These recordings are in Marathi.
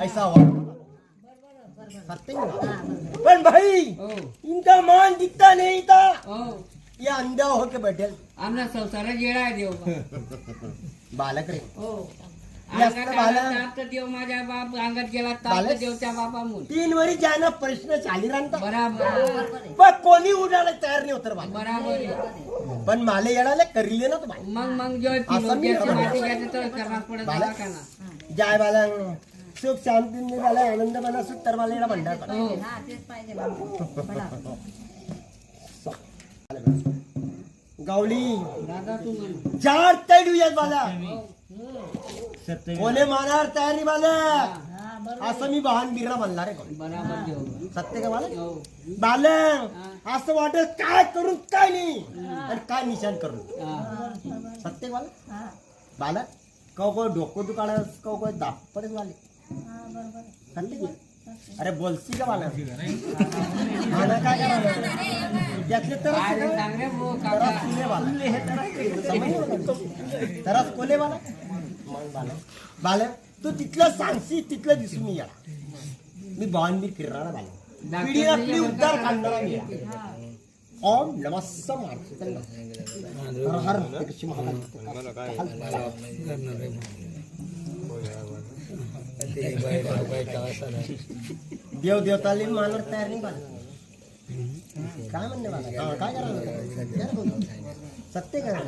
ऐसा हुआ पण भाई इनका मान दिखता नहीं था ये अंधा होके बैठे आमना संसार जेड़ा देव बालक रे बालक देव माझ्या बाप अंगात गेला ताप देवच्या बापा म्हणून 3 वरी जाना प्रश्न चाली राहता बराबर पण कोणी उडायला तयार नाही होत रे बराबर पण माले येडाले करिले ना तुम्ही मग जो माती घ्यायचं तर करणार पडत बाला का ना जय बाला सुख शांती निघाला आनंद मना सुख तर मला येडा भंडार गावली दादा तू म्हण 4 तैडूयात बाला कोणे मानार तयारी बाला असं मी बहान बिरा म्हणणार आहे बराबर देव सत्य का बाला बाला असं वाटत काय करून काय नाही आणि काय निशाण करून सत्य बाला बाला कौ डोकं दुकाळ कौ दापडच वाले अरे बोलसी का बाला काय त्यातले तरच कोले बाला बाला तू तिथलं सांगशी तिथलं दिसून मी या मी बावनबीर फिरणार बाला पिढी आपली उद्धार काढणारा मी ओम नमः शिवाय हर हर कशी देव देवताली मानवर तयार नाही बाला काय म्हणणे बाला काय करा सत्य करा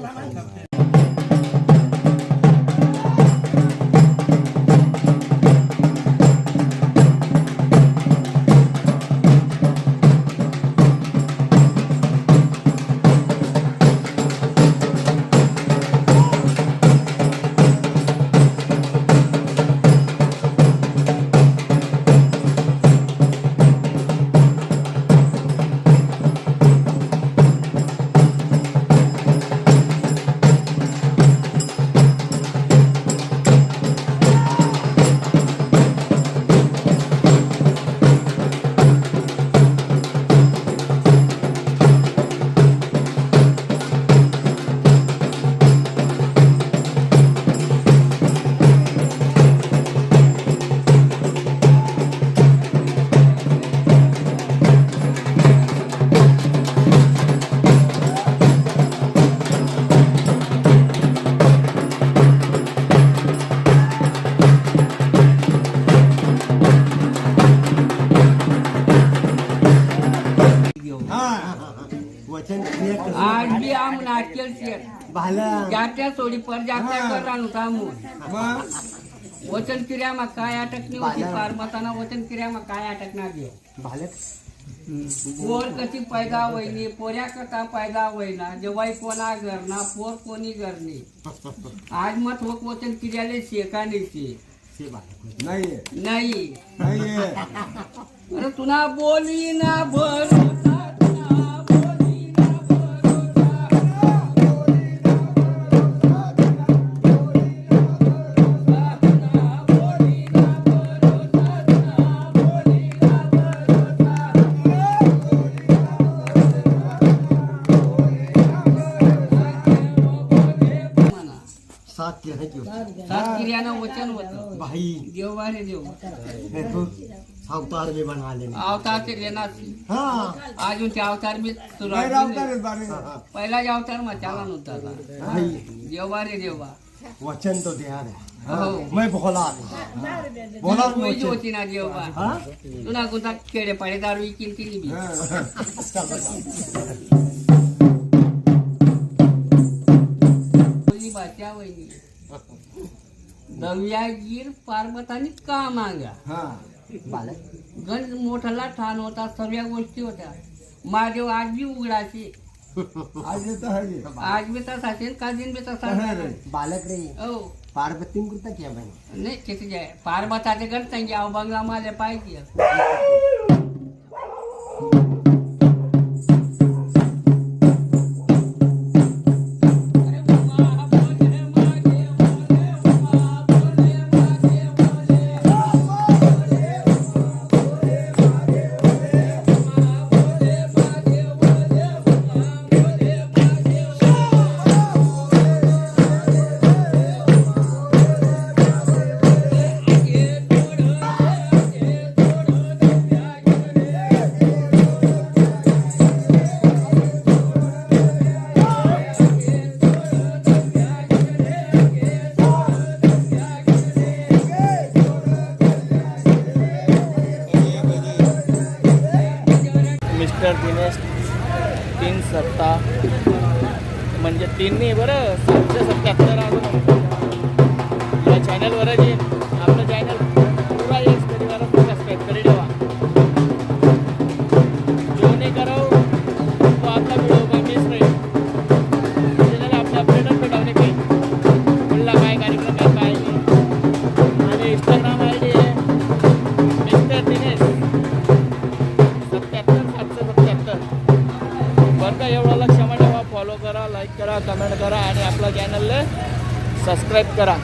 आज भी आम नाटकेल शेर जात्या सोडी पर जात्या करतानु कामू वचन क्रियामा काय अटकणी होती पारमताना वचन क्रियामा काय अटकणार देव बालक पोर कशी पैदा होईनी पोऱ्या कथा पैदा होईना जेव्हा कोणा घरना पोर कोणी घरनी आज मत होक वचन क्रियाले शेका नाही अरे तुना बोली ना भरोसा सात क्रियानं वचन होतं भाई देववारे देव अवतार भी बना ले अवतार ते लेणार हाँ अजून ते अवतार मी पहिला जे अवतार मचाला नव्हता भाई देववारे देवा वचन तो दिया हो मैं बोला बोला कोई होती ना देवा तुला कोणता खेडे पाडे दारू विकीन केली मी बोलली भाषा वहिनी दव्यागीर पार्वतानी का मागा गंज मोठाला ठाण होता सर्व गोष्टी होत्या महादेव आज बी उघडाचे आज भी तसा असेल का दिन भी तसा बालक रे हो पार्वती कृता क्या भाई नाही किती जाय पार्वताचे गण सांगे बंगला माले पाहिजे मिस्टर दिनेश 3 सत्ता म्हणजे 3 नाही बरं 777 अजून या चॅनलवरच येईल आपलं चॅनल पुरा येईल परिवार सबस्क्राईब करी ठेवा जो नाही करो तो आपला व्हिडिओ का मिस राहील त्याला आपल्या अपडेटच भेटावणे काही बोलला काय कार्यक्रम आहे काय नाही आणि इंस्टाग्राम ID आहे मिस्टर दिनेश 77777 बरं का एवढा लक्ष ठेवा फॉलो करा लाईक करा कमेंट करा आणि आपल्या चॅनलला सबस्क्राईब करा